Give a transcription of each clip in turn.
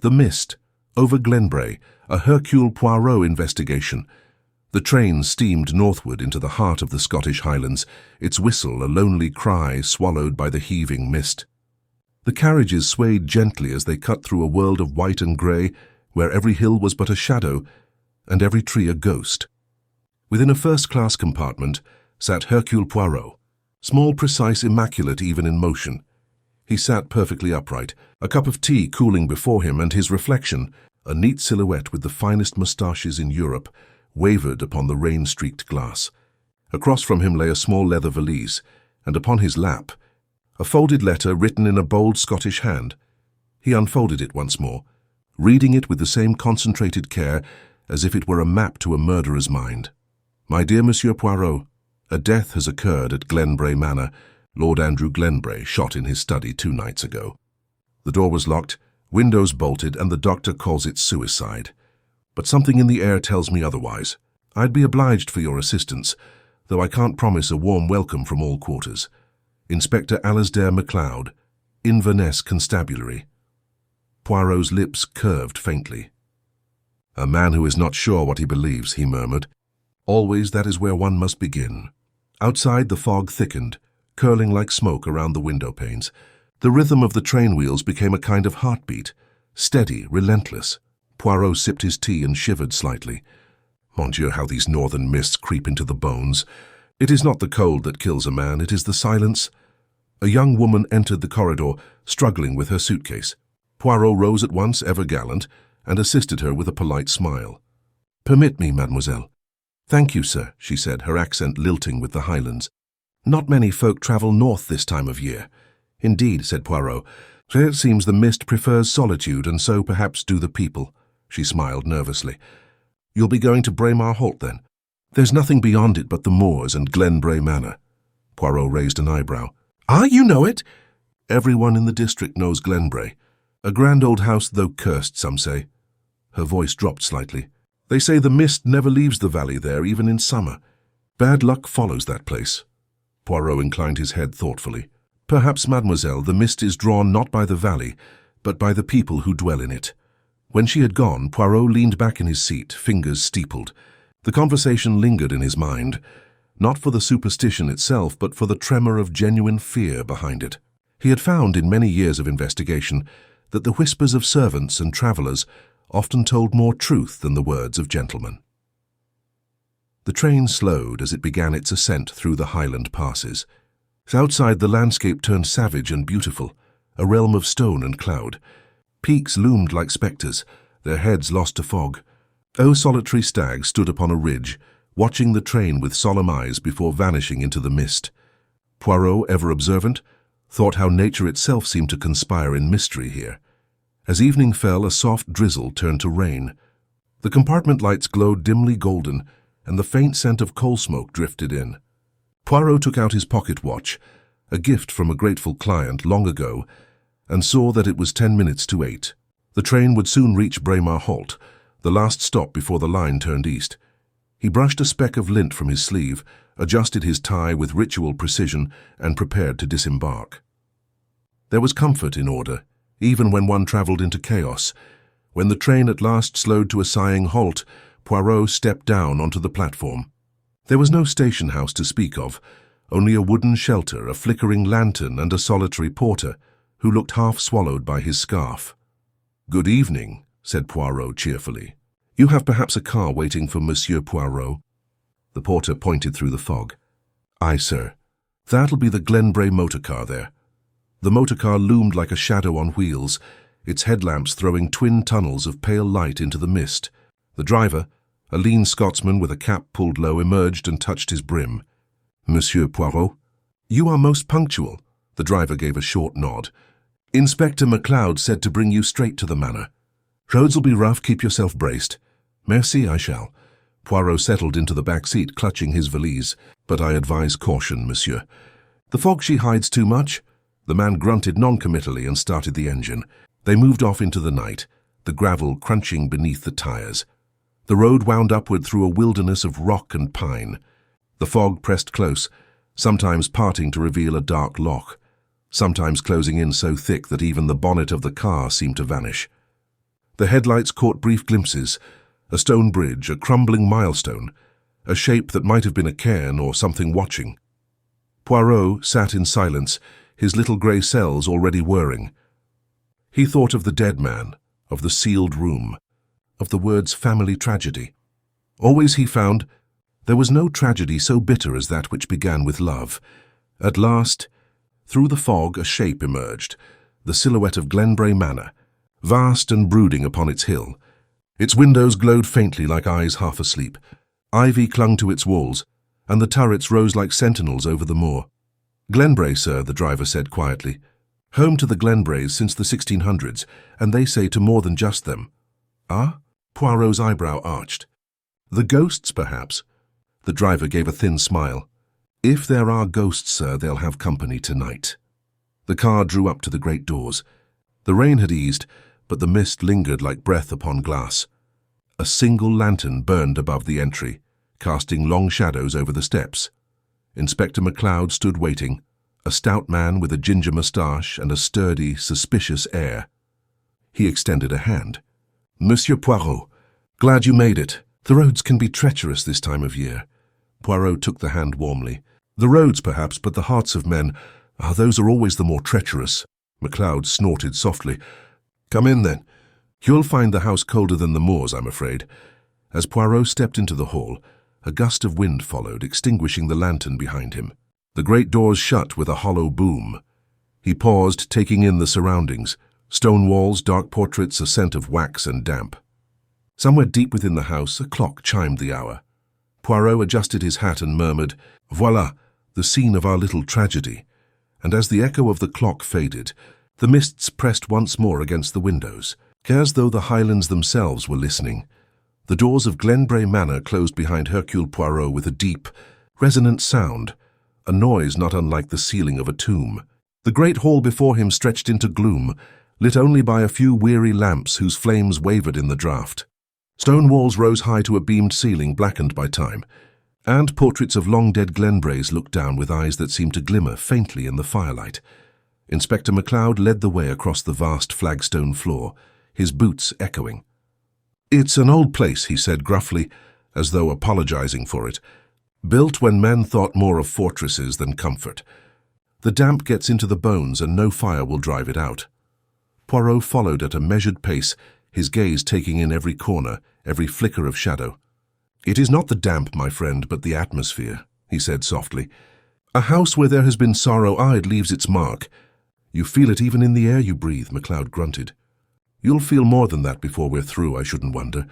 The Mist, over Glenbrae, a Hercule Poirot investigation. The train steamed northward into the heart of the Scottish Highlands, its whistle a lonely cry swallowed by the heaving mist. The carriages swayed gently as they cut through a world of white and grey, where every hill was but a shadow, and every tree a ghost. Within a first-class compartment sat Hercule Poirot, small, precise, immaculate even in motion. He sat perfectly upright, a cup of tea cooling before him, and his reflection, a neat silhouette with the finest moustaches in Europe, wavered upon the rain-streaked glass. Across from him lay a small leather valise, and upon his lap, a folded letter written in a bold Scottish hand. He unfolded it once more, reading it with the same concentrated care as if it were a map to a murderer's mind. My dear Monsieur Poirot, a death has occurred at Glenbrae Manor. Lord Andrew Glenbrae shot in his study 2 nights ago. The door was locked, windows bolted, and the doctor calls it suicide. But something in the air tells me otherwise. I'd be obliged for your assistance, though I can't promise a warm welcome from all quarters. Inspector Alasdair MacLeod, Inverness Constabulary. Poirot's lips curved faintly. A man who is not sure what he believes, he murmured. Always that is where one must begin. Outside the fog thickened, curling like smoke around the window panes. The rhythm of the train wheels became a kind of heartbeat, steady, relentless. Poirot sipped his tea and shivered slightly. Mon Dieu, how these northern mists creep into the bones. It is not the cold that kills a man, it is the silence. A young woman entered the corridor, struggling with her suitcase. Poirot rose at once, ever gallant, and assisted her with a polite smile. "Permit me, mademoiselle." "Thank you, sir," she said, her accent lilting with the Highlands. "Not many folk travel north this time of year." "Indeed," said Poirot. "It seems the mist prefers solitude, and so perhaps do the people." She smiled nervously. "You'll be going to Braemar Holt, then?" "There's nothing beyond it but the moors and Glenbrae Manor." Poirot raised an eyebrow. "Ah, you know it?" "Everyone in the district knows Glenbrae. A grand old house, though cursed, some say." Her voice dropped slightly. "They say the mist never leaves the valley there, even in summer. Bad luck follows that place." Poirot inclined his head thoughtfully. "Perhaps, mademoiselle, the mist is drawn not by the valley, but by the people who dwell in it." When she had gone, Poirot leaned back in his seat, fingers steepled. The conversation lingered in his mind, not for the superstition itself, but for the tremor of genuine fear behind it. He had found in many years of investigation that the whispers of servants and travellers often told more truth than the words of gentlemen. The train slowed as it began its ascent through the Highland passes. Outside, the landscape turned savage and beautiful, a realm of stone and cloud. Peaks loomed like spectres, their heads lost to fog. O solitary stag stood upon a ridge, watching the train with solemn eyes before vanishing into the mist. Poirot, ever observant, thought how nature itself seemed to conspire in mystery here. As evening fell, a soft drizzle turned to rain. The compartment lights glowed dimly golden, and the faint scent of coal smoke drifted in. Poirot took out his pocket watch, a gift from a grateful client long ago, and saw that it was 10 minutes to 8. The train would soon reach Braemar Holt, the last stop before the line turned east. He brushed a speck of lint from his sleeve, adjusted his tie with ritual precision, and prepared to disembark. There was comfort in order, even when one travelled into chaos. When the train at last slowed to a sighing halt, Poirot stepped down onto the platform. There was no station house to speak of, only a wooden shelter, a flickering lantern, and a solitary porter, who looked half swallowed by his scarf. "Good evening," said Poirot cheerfully. "You have perhaps a car waiting for Monsieur Poirot?" The porter pointed through the fog. "Aye, sir. That'll be the Glenbrae motor car there." The motor car loomed like a shadow on wheels, its headlamps throwing twin tunnels of pale light into the mist. The driver, a lean Scotsman with a cap pulled low, emerged and touched his brim. "Monsieur Poirot?" "You are most punctual." The driver gave a short nod. "Inspector MacLeod said to bring you straight to the manor. Roads'll be rough, keep yourself braced." "Merci, I shall." Poirot settled into the back seat, clutching his valise. "But I advise caution, monsieur. The fog she hides too much." The man grunted non-committally and started the engine. They moved off into the night, the gravel crunching beneath the tires. The road wound upward through a wilderness of rock and pine. The fog pressed close, sometimes parting to reveal a dark loch, sometimes closing in so thick that even the bonnet of the car seemed to vanish. The headlights caught brief glimpses: a stone bridge, a crumbling milestone, a shape that might have been a cairn or something watching. Poirot sat in silence, his little grey cells already whirring. He thought of the dead man, of the sealed room, of the words family tragedy. Always, he found, there was no tragedy so bitter as that which began with love. At last, through the fog, a shape emerged, the silhouette of Glenbrae Manor, vast and brooding upon its hill. Its windows glowed faintly like eyes half asleep. Ivy clung to its walls, and the turrets rose like sentinels over the moor. "Glenbrae, sir," the driver said quietly. "Home to the Glenbraes since the 1600s, and they say to more than just them." "Ah?" Poirot's eyebrow arched. "The ghosts, perhaps?" The driver gave a thin smile. "If there are ghosts, sir, they'll have company tonight." The car drew up to the great doors. The rain had eased, but the mist lingered like breath upon glass. A single lantern burned above the entry, casting long shadows over the steps. Inspector MacLeod stood waiting, a stout man with a ginger moustache and a sturdy, suspicious air. He extended a hand. "Monsieur Poirot, glad you made it. The roads can be treacherous this time of year." Poirot took the hand warmly. "The roads, perhaps, but the hearts of men, those are always the more treacherous." MacLeod snorted softly. "Come in, then. You'll find the house colder than the moors, I'm afraid." As Poirot stepped into the hall, a gust of wind followed, extinguishing the lantern behind him. The great doors shut with a hollow boom. He paused, taking in the surroundings: stone walls, dark portraits, a scent of wax and damp. Somewhere deep within the house, a clock chimed the hour. Poirot adjusted his hat and murmured, "Voilà, the scene of our little tragedy." And as the echo of the clock faded, the mists pressed once more against the windows, as though the Highlands themselves were listening. The doors of Glenbrae Manor closed behind Hercule Poirot with a deep, resonant sound, a noise not unlike the sealing of a tomb. The great hall before him stretched into gloom, lit only by a few weary lamps whose flames wavered in the draught. Stone walls rose high to a beamed ceiling blackened by time, and portraits of long-dead Glenbraes looked down with eyes that seemed to glimmer faintly in the firelight. Inspector MacLeod led the way across the vast flagstone floor, his boots echoing. "It's an old place," he said gruffly, as though apologizing for it. "Built when men thought more of fortresses than comfort. The damp gets into the bones and no fire will drive it out." Poirot followed at a measured pace, his gaze taking in every corner, every flicker of shadow. "It is not the damp, my friend, but the atmosphere," he said softly. "A house where there has been sorrow, it leaves its mark. You feel it even in the air you breathe," MacLeod grunted. "You'll feel more than that before we're through, I shouldn't wonder."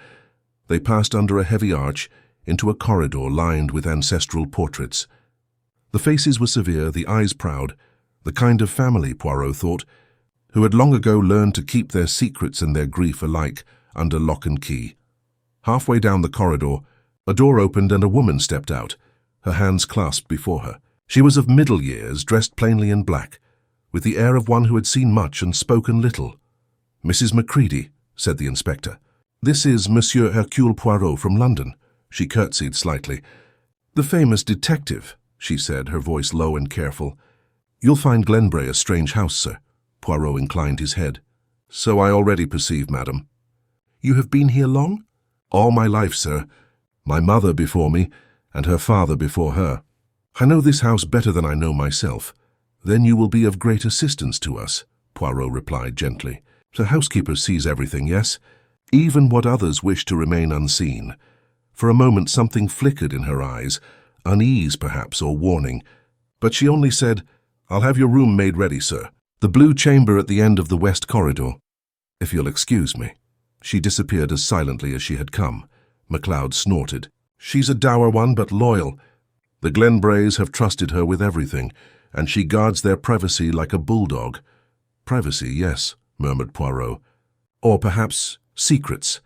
They passed under a heavy arch, into a corridor lined with ancestral portraits. The faces were severe, the eyes proud, the kind of family, Poirot thought, who had long ago learned to keep their secrets and their grief alike under lock and key. Halfway down the corridor, a door opened and a woman stepped out, her hands clasped before her. She was of middle years, dressed plainly in black, with the air of one who had seen much and spoken little. "Mrs. Macready," said the inspector. "This is Monsieur Hercule Poirot from London." She curtsied slightly. "The famous detective," she said, her voice low and careful. "You'll find Glenbrae a strange house, sir." Poirot inclined his head. "So I already perceive, madam." "You have been here long?" "All my life, sir. My mother before me, and her father before her. I know this house better than I know myself." "Then you will be of great assistance to us," Poirot replied gently. "The housekeeper sees everything, yes? Even what others wish to remain unseen." For a moment something flickered in her eyes, unease perhaps, or warning. But she only said, "I'll have your room made ready, sir. The blue chamber at the end of the west corridor. If you'll excuse me." She disappeared as silently as she had come. MacLeod snorted. "She's a dour one, but loyal. The Glenbraes have trusted her with everything, and she guards their privacy like a bulldog." "Privacy, yes," murmured Poirot. "Or perhaps secrets."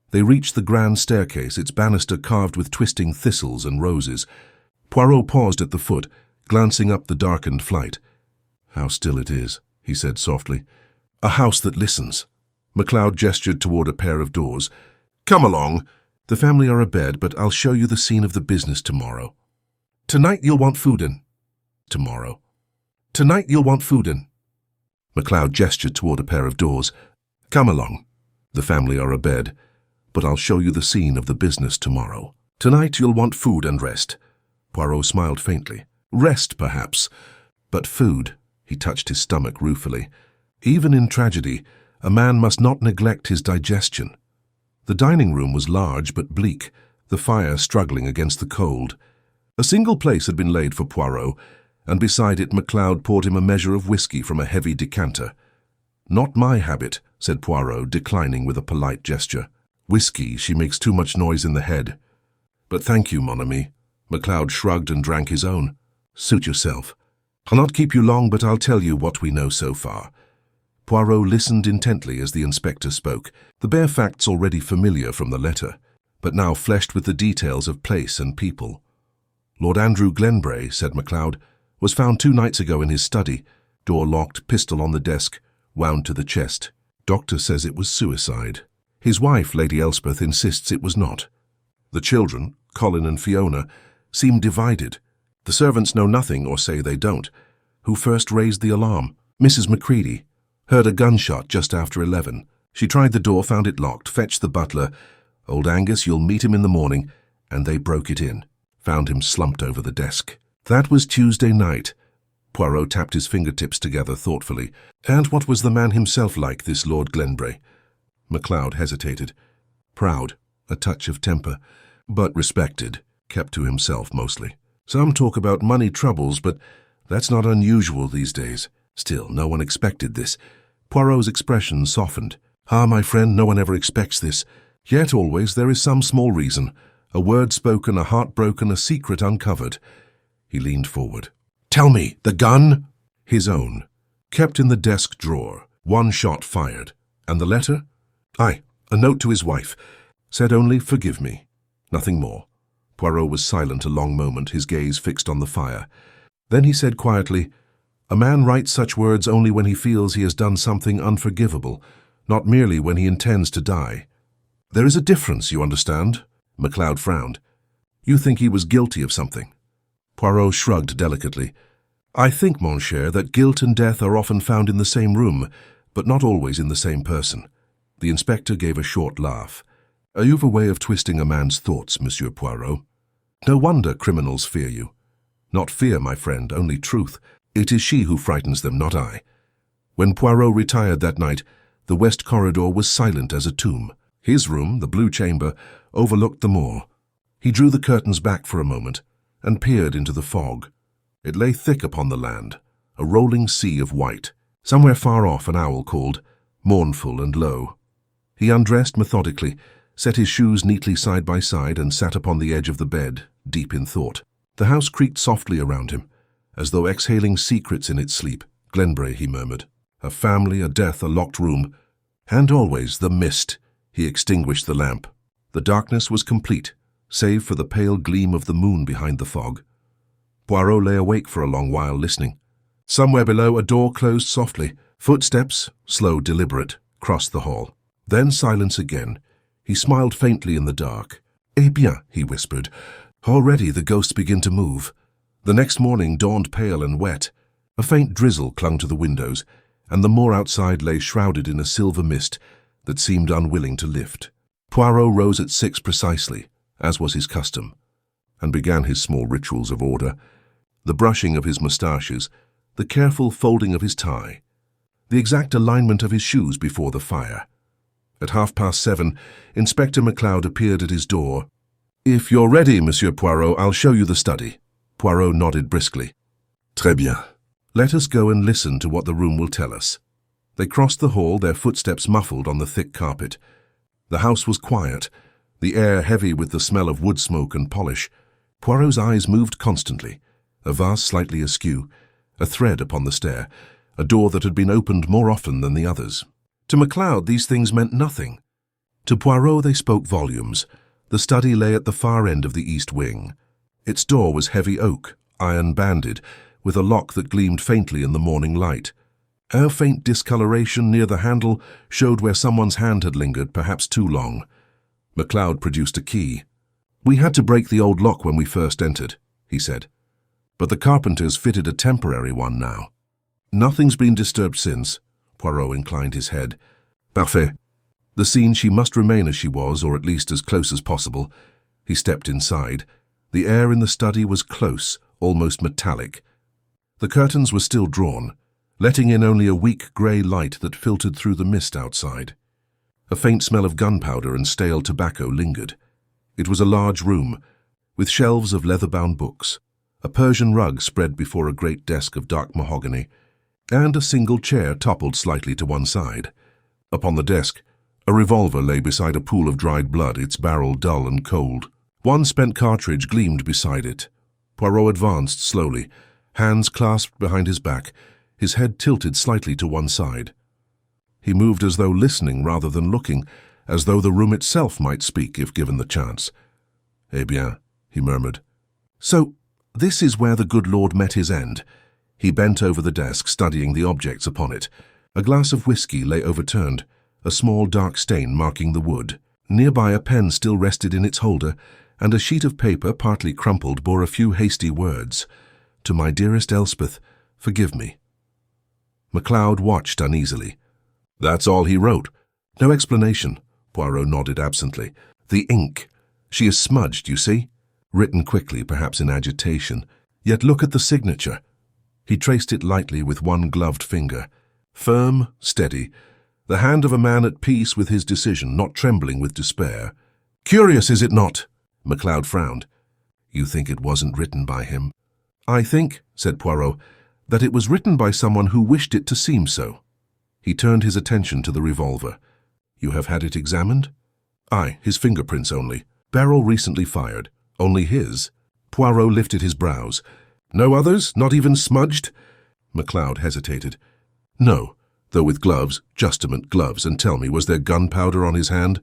They reached the grand staircase, its banister carved with twisting thistles and roses. Poirot paused at the foot, glancing up the darkened flight. "How still it is," he said softly. "A house that listens." MacLeod gestured toward a pair of doors. "Come along. The family are abed, but I'll show you the scene of the business tomorrow." "Tonight you'll want food in." "Tomorrow." "Tonight you'll want food in." MacLeod gestured toward a pair of doors. "Come along." The family are abed, but I'll show you the scene of the business tomorrow. Tonight you'll want food and rest." Poirot smiled faintly. "Rest, perhaps, but food." He touched his stomach ruefully. Even in tragedy, a man must not neglect his digestion. The dining room was large but bleak, the fire struggling against the cold. A single place had been laid for Poirot, and beside it MacLeod poured him a measure of whiskey from a heavy decanter. "Not my habit," said Poirot, declining with a polite gesture. "Whiskey, she makes too much noise in the head." "But thank you, mon ami." MacLeod shrugged and drank his own. "Suit yourself. I'll not keep you long, but I'll tell you what we know so far." Poirot listened intently as the inspector spoke, the bare facts already familiar from the letter, but now fleshed with the details of place and people. "Lord Andrew Glenbrae," said MacLeod, "was found 2 nights ago in his study, door locked, pistol on the desk, wound to the chest. Doctor says it was suicide. His wife, Lady Elspeth, insists it was not. The children, Colin and Fiona, seem divided. The servants know nothing, or say they don't. Who first raised the alarm? Mrs. Macready. Heard a gunshot just after 11. She tried the door, found it locked, fetched the butler. Old Angus, you'll meet him in the morning, and they broke it in. Found him slumped over the desk. That was Tuesday night." Poirot tapped his fingertips together thoughtfully. "And what was the man himself like, this Lord Glenbrae?" MacLeod hesitated. "Proud, a touch of temper, but respected, kept to himself mostly. Some talk about money troubles, but that's not unusual these days. Still, no one expected this." Poirot's expression softened. "Ah, my friend, no one ever expects this. Yet always there is some small reason. A word spoken, a heart broken, a secret uncovered." He leaned forward. "Tell me, the gun?" "His own. Kept in the desk drawer. 1 shot fired. And the letter?" "Aye, a note to his wife. Said only, 'Forgive me.' Nothing more." Poirot was silent a long moment, his gaze fixed on the fire. Then he said quietly, "A man writes such words only when he feels he has done something unforgivable, not merely when he intends to die. There is a difference, you understand?" MacLeod frowned. "You think he was guilty of something?" Poirot shrugged delicately. "I think, mon cher, that guilt and death are often found in the same room, but not always in the same person." The inspector gave a short laugh. "You've a way of twisting a man's thoughts, Monsieur Poirot. No wonder criminals fear you. Not fear, my friend, only truth. It is she who frightens them, not I." When Poirot retired that night, the west corridor was silent as a tomb. His room, the Blue Chamber, overlooked the moor. He drew the curtains back for a moment and peered into the fog. It lay thick upon the land, a rolling sea of white. Somewhere far off an owl called, mournful and low. He undressed methodically, set his shoes neatly side by side, and sat upon the edge of the bed, deep in thought. The house creaked softly around him, as though exhaling secrets in its sleep. "Glenbrae," he murmured. "A family, a death, a locked room. And always the mist." He extinguished the lamp. The darkness was complete, save for the pale gleam of the moon behind the fog. Poirot lay awake for a long while, listening. Somewhere below, a door closed softly. Footsteps, slow, deliberate, crossed the hall. Then silence again. He smiled faintly in the dark. "Eh bien," he whispered. "Already the ghosts begin to move." The next morning dawned pale and wet. A faint drizzle clung to the windows, and the moor outside lay shrouded in a silver mist that seemed unwilling to lift. Poirot rose at 6 precisely, as was his custom, and began his small rituals of order, the brushing of his moustaches, the careful folding of his tie, the exact alignment of his shoes before the fire. At 7:30, Inspector MacLeod appeared at his door. "If you're ready, Monsieur Poirot, I'll show you the study." Poirot nodded briskly. "Très bien. Let us go and listen to what the room will tell us." They crossed the hall, their footsteps muffled on the thick carpet. The house was quiet, the air heavy with the smell of wood smoke and polish. Poirot's eyes moved constantly, a vase slightly askew, a thread upon the stair, a door that had been opened more often than the others. To MacLeod these things meant nothing. To Poirot they spoke volumes. The study lay at the far end of the east wing. Its door was heavy oak, iron-banded, with a lock that gleamed faintly in the morning light. A faint discoloration near the handle showed where someone's hand had lingered, perhaps too long. MacLeod produced a key. "We had to break the old lock when we first entered," he said. "But the carpenters fitted a temporary one now." "Nothing's been disturbed since." Poirot inclined his head. "Parfait. The The scene she must remain as she was, or at least as close as possible. He stepped inside. The air in the study was close, almost metallic. The curtains were still drawn, letting in only a weak grey light that filtered through the mist outside. A faint smell of gunpowder and stale tobacco lingered. It was a large room, with shelves of leather-bound books, a Persian rug spread before a great desk of dark mahogany, and a single chair toppled slightly to one side. Upon the desk, a revolver lay beside a pool of dried blood, its barrel dull and cold. One spent cartridge gleamed beside it. Poirot advanced slowly, hands clasped behind his back, his head tilted slightly to one side. He moved as though listening rather than looking, as though the room itself might speak if given the chance. "Eh bien," he murmured. "So, this is where the good Lord met his end." He bent over the desk, studying the objects upon it. A glass of whiskey lay overturned, a small dark stain marking the wood. Nearby a pen still rested in its holder, and a sheet of paper, partly crumpled, bore a few hasty words. "To my dearest Elspeth, forgive me." MacLeod watched uneasily. "That's all he wrote?" "No explanation." Poirot nodded absently. "The ink. She is smudged, you see? Written quickly, perhaps in agitation. Yet look at the signature." He traced it lightly with one gloved finger. Firm, steady, the hand of a man at peace with his decision, not trembling with despair. "Curious, is it not?" MacLeod frowned. "You think it wasn't written by him?" "I think," said Poirot, "that it was written by someone who wished it to seem so." He turned his attention to the revolver. "You have had it examined?" "Aye, his fingerprints only. Barrel recently fired. Only his?" Poirot lifted his brows. "No others? Not even smudged?" MacLeod hesitated. "No, though with gloves, justament gloves, and tell me, was there gunpowder on his hand?"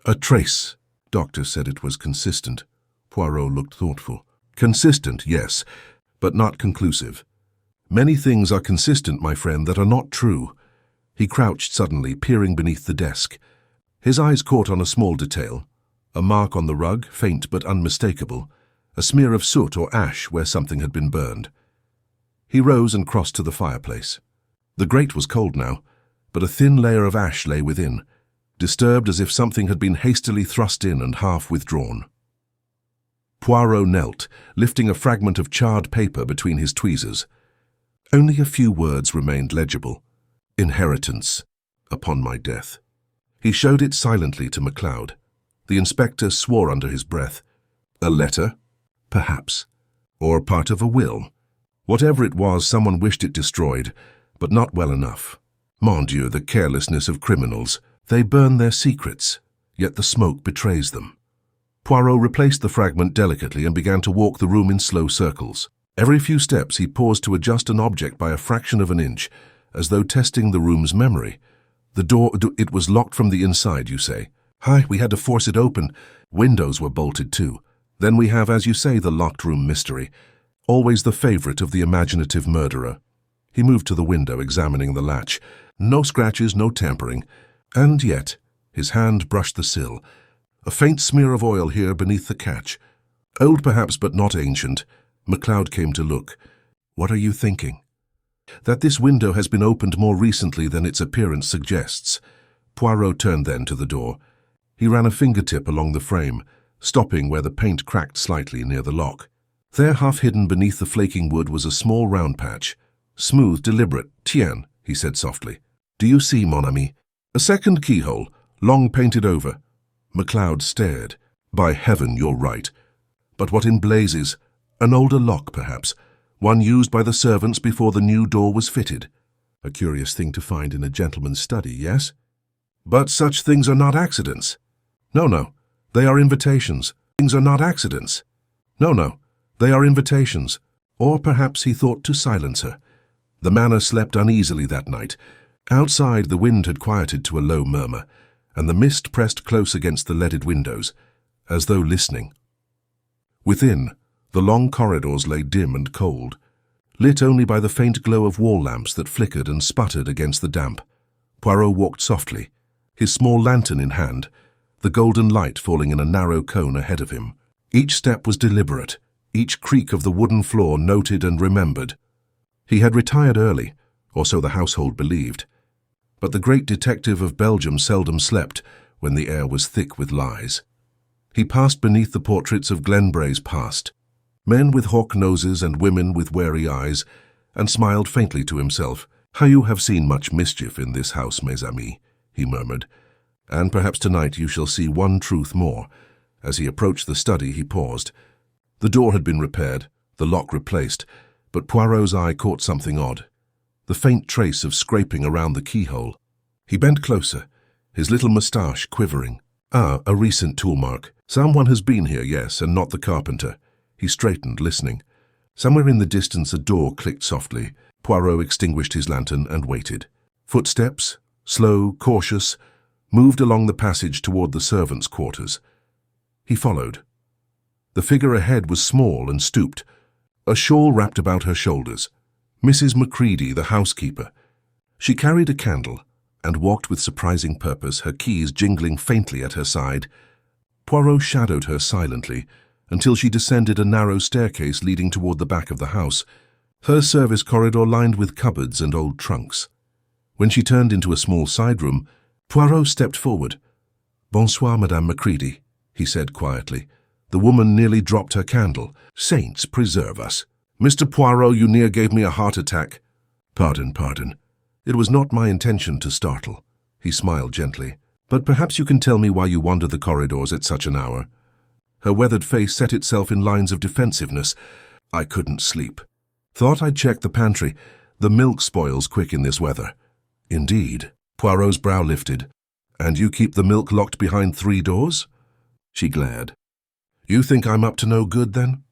"A trace. Doctor said it was consistent." Poirot looked thoughtful. "Consistent, yes, but not conclusive. Many things are consistent, my friend, that are not true." He crouched suddenly, peering beneath the desk. His eyes caught on a small detail. A mark on the rug, faint but unmistakable. A smear of soot or ash where something had been burned. He rose and crossed to the fireplace. The grate was cold now, but a thin layer of ash lay within, disturbed as if something had been hastily thrust in and half withdrawn. Poirot knelt, lifting a fragment of charred paper between his tweezers. Only a few words remained legible. "Inheritance, upon my death." He showed it silently to MacLeod. The inspector swore under his breath. "A letter? Perhaps. Or part of a will. Whatever it was, someone wished it destroyed, but not well enough. Mon Dieu, the carelessness of criminals. They burn their secrets, yet the smoke betrays them." Poirot replaced the fragment delicately and began to walk the room in slow circles. Every few steps he paused to adjust an object by a fraction of an inch, as though testing the room's memory. "The door, it was locked from the inside, you say?" "Aye, we had to force it open. Windows were bolted too. Then we have, as you say, the locked room mystery. Always the favorite of the imaginative murderer." He moved to the window, examining the latch. No scratches, no tampering. And yet, his hand brushed the sill. A faint smear of oil here beneath the catch. Old perhaps, but not ancient. MacLeod came to look. "What are you thinking?" "That this window has been opened more recently than its appearance suggests." Poirot turned then to the door. He ran a fingertip along the frame, stopping where the paint cracked slightly near the lock. There, half hidden beneath the flaking wood, was a small round patch. "Smooth, deliberate. Tiens," he said softly. "Do you see, mon ami? A second keyhole, long painted over." MacLeod stared. "By heaven, you're right. But what in blazes? An older lock, perhaps. One used by the servants before the new door was fitted. A curious thing to find in a gentleman's study, yes? But such things are not accidents." No, they are invitations. Things are not accidents." No, they are invitations." Or perhaps he thought to silence her. The manor slept uneasily that night. Outside, the wind had quieted to a low murmur, and the mist pressed close against the leaded windows, as though listening. Within, the long corridors lay dim and cold, lit only by the faint glow of wall lamps that flickered and sputtered against the damp. Poirot walked softly, his small lantern in hand, the golden light falling in a narrow cone ahead of him. Each step was deliberate, each creak of the wooden floor noted and remembered. He had retired early, or so the household believed. But the great detective of Belgium seldom slept when the air was thick with lies. He passed beneath the portraits of Glenbrae's past, men with hawk noses and women with wary eyes, and smiled faintly to himself. "How you have seen much mischief in this house, mes amis," he murmured, "and perhaps tonight you shall see one truth more." As he approached the study, he paused. The door had been repaired, the lock replaced, but Poirot's eye caught something odd, the faint trace of scraping around the keyhole. He bent closer, his little moustache quivering. "Ah, a recent tool mark. Someone has been here, yes, and not the carpenter." He straightened, listening. Somewhere in the distance a door clicked softly. Poirot extinguished his lantern and waited. Footsteps, slow, cautious, moved along the passage toward the servants' quarters. He followed. The figure ahead was small and stooped, a shawl wrapped about her shoulders. Mrs. Macready, the housekeeper. She carried a candle and walked with surprising purpose, her keys jingling faintly at her side. Poirot shadowed her silently until she descended a narrow staircase leading toward the back of the house, her service corridor lined with cupboards and old trunks. When she turned into a small side room, Poirot stepped forward. "Bonsoir, Madame Macready," he said quietly. The woman nearly dropped her candle. "Saints preserve us. Mr. Poirot, you near gave me a heart attack." Pardon. It was not my intention to startle." He smiled gently. "But perhaps you can tell me why you wander the corridors at such an hour." Her weathered face set itself in lines of defensiveness. "I couldn't sleep. Thought I'd check the pantry. The milk spoils quick in this weather." "Indeed." Poirot's brow lifted. "And you keep the milk locked behind 3 doors?" She glared. "You think I'm up to no good, then?"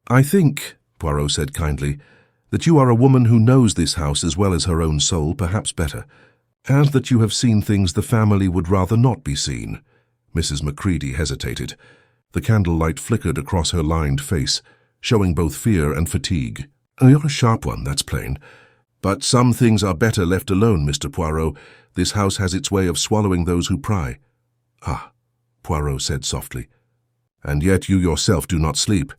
"I think," Poirot said kindly, "that you are a woman who knows this house as well as her own soul, perhaps better, and that you have seen things the family would rather not be seen." Mrs. Macready hesitated. The candlelight flickered across her lined face, showing both fear and fatigue. "You're a sharp one, that's plain. But some things are better left alone, Mr. Poirot. This house has its way of swallowing those who pry." "Ah," Poirot said softly. "And yet you yourself do not sleep.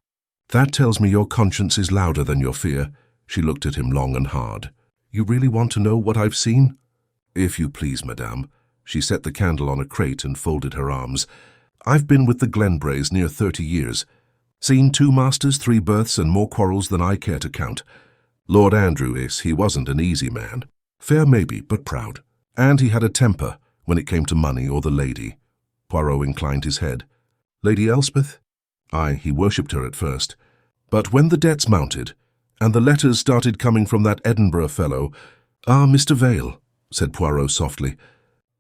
That tells me your conscience is louder than your fear." She looked at him long and hard. "You really want to know what I've seen?" "If you please, madame." She set the candle on a crate and folded her arms. "I've been with the Glenbraes near 30 years. Seen 2 masters, 3 births, and more quarrels than I care to count. Lord he wasn't an easy man. Fair maybe, but proud. And he had a temper when it came to money or the lady." Poirot inclined his head. "Lady Elspeth?" "Aye, he worshipped her at first. But when the debts mounted, and the letters started coming from that Edinburgh fellow—" "Ah, Mr. Vale," said Poirot softly.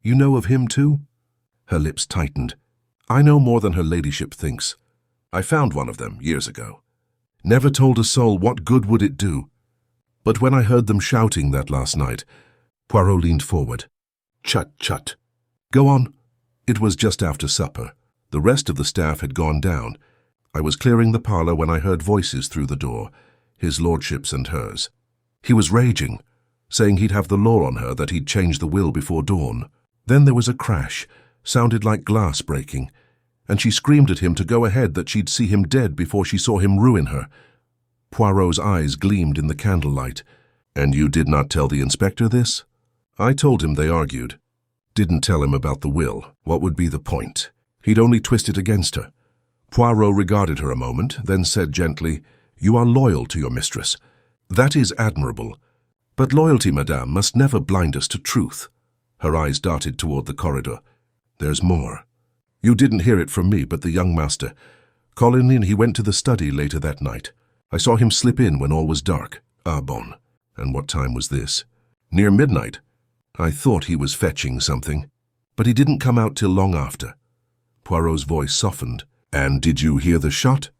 "You know of him too?" Her lips tightened. "I know more than her ladyship thinks. I found one of them years ago. Never told a soul. What good would it do? But when I heard them shouting that last night—" Poirot leaned forward. Chut. "Go on." "It was just after supper. The rest of the staff had gone down. I was clearing the parlour when I heard voices through the door, his lordship's and hers. He was raging, saying he'd have the law on her, that he'd change the will before dawn. Then there was a crash, sounded like glass breaking, and she screamed at him to go ahead, that she'd see him dead before she saw him ruin her." Poirot's eyes gleamed in the candlelight. "And you did not tell the inspector this?" "I told him they argued. Didn't tell him about the will. What would be the point? He'd only twist it against her." Poirot regarded her a moment, then said gently, "You are loyal to your mistress. That is admirable. But loyalty, madame, must never blind us to truth." Her eyes darted toward the corridor. "There's more. You didn't hear it from me, but the young master. Calling in, he went to the study later that night. I saw him slip in when all was dark." "Ah bon. And what time was this?" "Near midnight. I thought he was fetching something, but he didn't come out till long after." Poirot's voice softened. "And did you hear the shot?"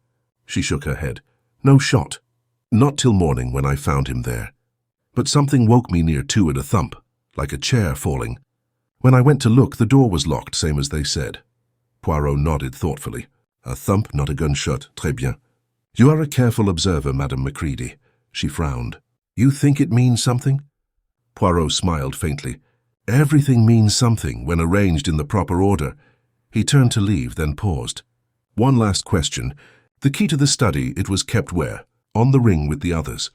She shook her head. "No shot. Not till morning, when I found him there. But something woke me near 2 at a thump, like a chair falling. When I went to look, the door was locked, same as they said." Poirot nodded thoughtfully. "A thump, not a gunshot. Très bien. You are a careful observer, Madame Macready." She frowned. "You think it means something?" Poirot smiled faintly. "Everything means something when arranged in the proper order." He turned to leave, then paused. "One last question. The key to the study, it was kept where?" "On the ring with the others."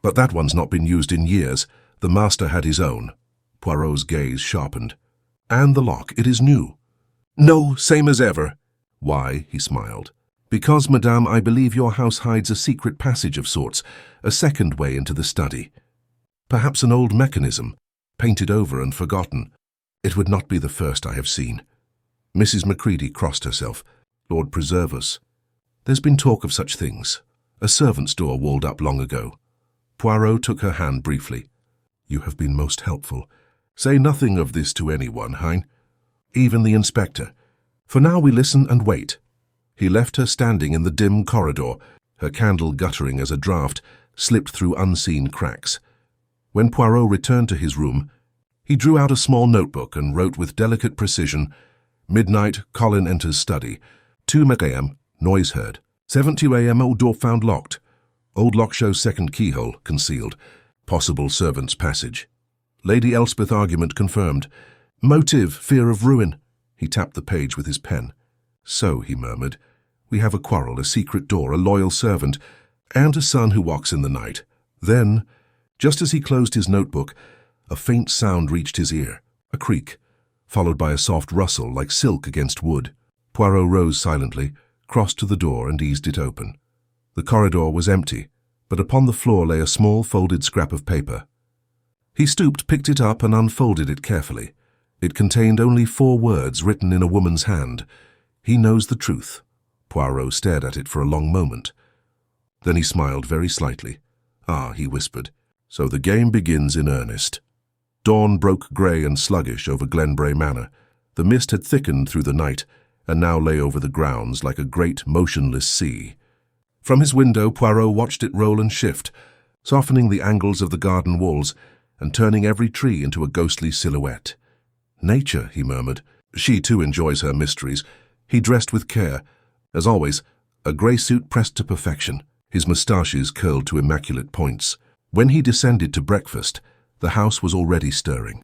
"But that one's not been used in years. The master had his own." Poirot's gaze sharpened. "And the lock, it is new." "No, same as ever." "Why?" he smiled. "Because, madame, I believe your house hides a secret passage of sorts, a second way into the study. Perhaps an old mechanism, painted over and forgotten. It would not be the first I have seen." Mrs. Macready crossed herself. "Lord preserve us. There's been talk of such things. A servant's door walled up long ago." Poirot took her hand briefly. "You have been most helpful. Say nothing of this to anyone, Hein. Even the inspector. For now we listen and wait." He left her standing in the dim corridor, her candle guttering as a draught slipped through unseen cracks. When Poirot returned to his room, he drew out a small notebook and wrote with delicate precision, "Midnight, Colin enters study. 2 a.m., noise heard. 7:02 a.m., old door found locked. Old lock shows second keyhole, concealed. Possible servant's passage. Lady Elspeth argument confirmed. Motive, fear of ruin." He tapped the page with his pen. "So," he murmured, "we have a quarrel, a secret door, a loyal servant, and a son who walks in the night." Then, just as he closed his notebook, a faint sound reached his ear, a creak, followed by a soft rustle like silk against wood. Poirot rose silently, crossed to the door and eased it open. The corridor was empty, but upon the floor lay a small folded scrap of paper. He stooped, picked it up and unfolded it carefully. It contained only 4 words written in a woman's hand. "He knows the truth." Poirot stared at it for a long moment. Then he smiled very slightly. "Ah," he whispered, "so the game begins in earnest." Dawn broke grey and sluggish over Glenbrae Manor. The mist had thickened through the night, and now lay over the grounds like a great motionless sea. From his window, Poirot watched it roll and shift, softening the angles of the garden walls and turning every tree into a ghostly silhouette. "Nature," he murmured. "She too enjoys her mysteries." He dressed with care. As always, a grey suit pressed to perfection, his moustaches curled to immaculate points. When he descended to breakfast, the house was already stirring.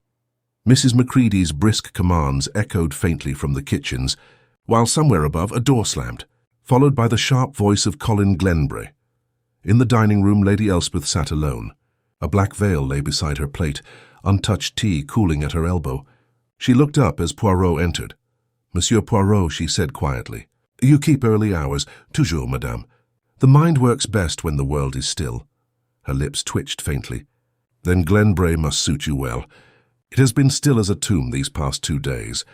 Mrs. Macready's brisk commands echoed faintly from the kitchens, while somewhere above a door slammed, followed by the sharp voice of Colin Glenbrae. In the dining room, Lady Elspeth sat alone. A black veil lay beside her plate, untouched tea cooling at her elbow. She looked up as Poirot entered. "Monsieur Poirot," she said quietly. "You keep early hours." "Toujours, madame." "The mind works best when the world is still." Her lips twitched faintly. "Then Glenbrae must suit you well. It has been still as a tomb these past 2 days."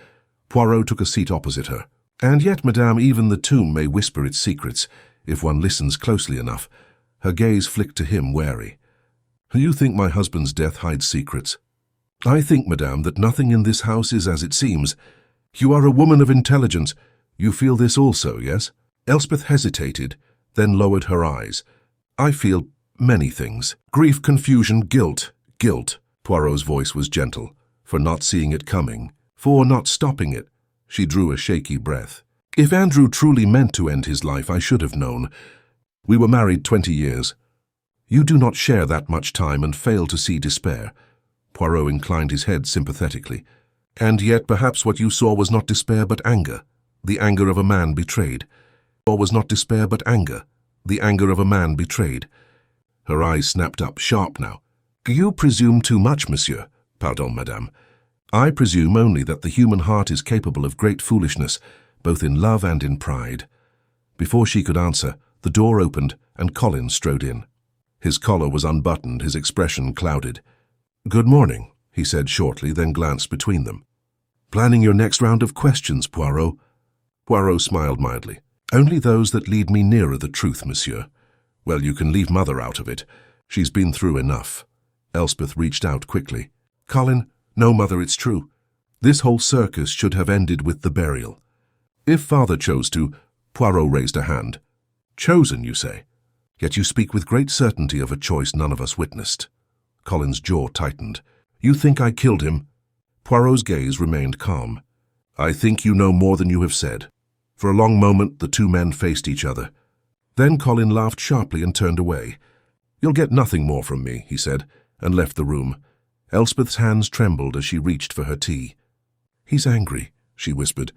Poirot took a seat opposite her. "And yet, madame, even the tomb may whisper its secrets, if one listens closely enough." Her gaze flicked to him, wary. "You think my husband's death hides secrets?" "I think, madame, that nothing in this house is as it seems. You are a woman of intelligence. You feel this also, yes?" Elspeth hesitated, then lowered her eyes. "I feel many things. Grief, confusion, guilt." "Guilt," Poirot's voice was gentle, "for not seeing it coming, for not stopping it." She drew a shaky breath. "If Andrew truly meant to end his life, I should have known. We were married 20 years. You do not share that much time and fail to see despair." Poirot inclined his head sympathetically. "And yet perhaps what you saw was not despair but anger, the anger of a man betrayed." "Or was not despair but anger, the anger of a man betrayed." Her eyes snapped up, sharp now. "You presume too much, monsieur." "Pardon, madame. I presume only that the human heart is capable of great foolishness, both in love and in pride." Before she could answer, the door opened and Colin strode in. His collar was unbuttoned, his expression clouded. "Good morning," he said shortly, then glanced between them. "Planning your next round of questions, Poirot?" Poirot smiled mildly. "Only those that lead me nearer the truth, monsieur." "Well, you can leave Mother out of it. She's been through enough." Elspeth reached out quickly. "Colin, no, Mother, it's true. This whole circus should have ended with the burial. If Father chose to—" Poirot raised a hand. "Chosen, you say? Yet you speak with great certainty of a choice none of us witnessed." Colin's jaw tightened. "You think I killed him?" Poirot's gaze remained calm. "I think you know more than you have said." For a long moment the two men faced each other. Then Colin laughed sharply and turned away. "You'll get nothing more from me," he said, and left the room. Elspeth's hands trembled as she reached for her tea. "He's angry," she whispered.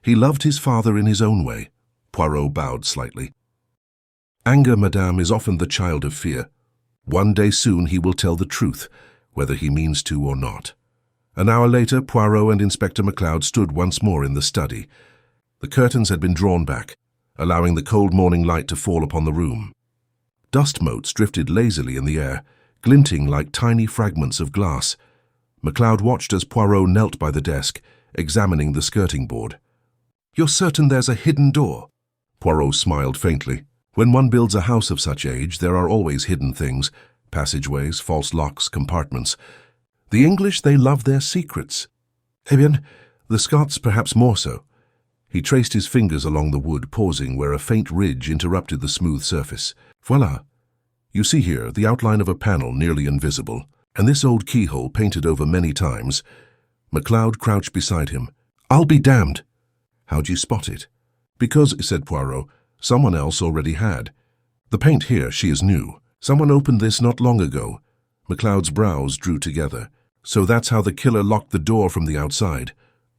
"He loved his father in his own way." Poirot bowed slightly. "Anger, madame, is often the child of fear. One day soon he will tell the truth, whether he means to or not." An hour later, Poirot and Inspector MacLeod stood once more in the study. The curtains had been drawn back, allowing the cold morning light to fall upon the room. Dust motes drifted lazily in the air, glinting like tiny fragments of glass. MacLeod watched as Poirot knelt by the desk, examining the skirting board. "You're certain there's a hidden door?" Poirot smiled faintly. When one builds a house of such age, there are always hidden things, passageways, false locks, compartments. The English, they love their secrets. Eh bien, the Scots perhaps more so. He traced his fingers along the wood, pausing where a faint ridge interrupted the smooth surface. Voila! You see here the outline of a panel nearly invisible, and this old keyhole painted over many times. MacLeod crouched beside him. "I'll be damned!" "How'd you spot it?" "Because," said Poirot, "someone else already had. The paint here, she is new. Someone opened this not long ago." MacLeod's brows drew together. "So that's how the killer locked the door from the outside."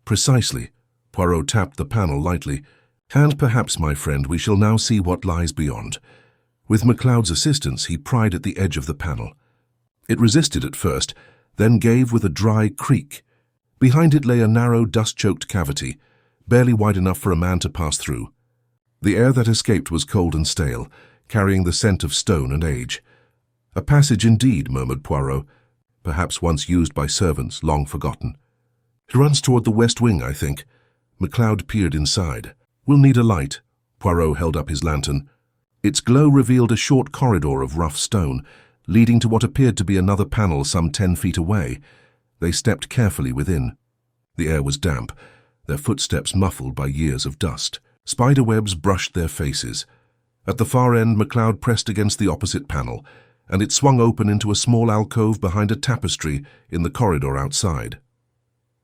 "Precisely." Poirot tapped the panel lightly. "And perhaps, my friend, we shall now see what lies beyond." With MacLeod's assistance, he pried at the edge of the panel. It resisted at first, then gave with a dry creak. Behind it lay a narrow, dust-choked cavity, barely wide enough for a man to pass through. The air that escaped was cold and stale, carrying the scent of stone and age. "A passage indeed," murmured Poirot, "perhaps once used by servants, long forgotten." "It runs toward the west wing, I think." MacLeod peered inside. "We'll need a light." Poirot held up his lantern. Its glow revealed a short corridor of rough stone, leading to what appeared to be another panel some 10 feet away. They stepped carefully within. The air was damp, their footsteps muffled by years of dust. Spiderwebs brushed their faces. At the far end, MacLeod pressed against the opposite panel, and it swung open into a small alcove behind a tapestry in the corridor outside.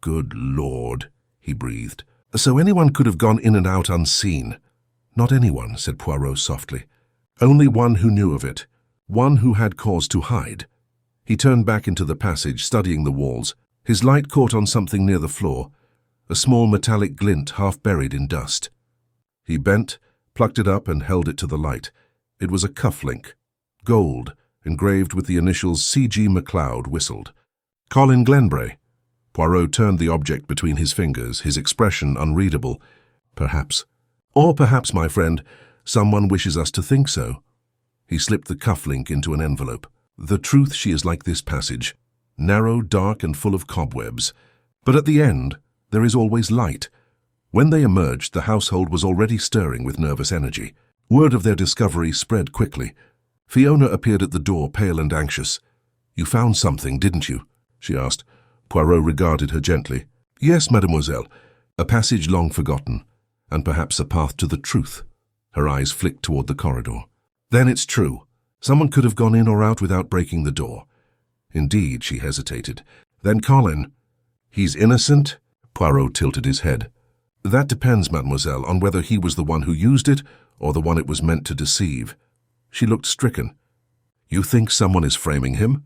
"Good Lord," he breathed. "So anyone could have gone in and out unseen." "Not anyone," said Poirot softly. "Only one who knew of it, one who had cause to hide." He turned back into the passage, studying the walls. His light caught on something near the floor, a small metallic glint half buried in dust. He bent, plucked it up and held it to the light. It was a cufflink. Gold, engraved with the initials C.G. MacLeod, whistled. "Colin Glenbrae." Poirot turned the object between his fingers, his expression unreadable. "Perhaps. Or perhaps, my friend, someone wishes us to think so." He slipped the cufflink into an envelope. "The truth, she is like this passage, narrow, dark, and full of cobwebs. But at the end, there is always light." When they emerged, the household was already stirring with nervous energy. Word of their discovery spread quickly. Fiona appeared at the door, pale and anxious. "You found something, didn't you?" she asked. Poirot regarded her gently. "Yes, mademoiselle. A passage long forgotten, and perhaps a path to the truth." Her eyes flicked toward the corridor. "Then it's true. Someone could have gone in or out without breaking the door." "Indeed," she hesitated. "Then Colin—" "He's innocent?" Poirot tilted his head. "That depends, mademoiselle, on whether he was the one who used it or the one it was meant to deceive." She looked stricken. "You think someone is framing him?"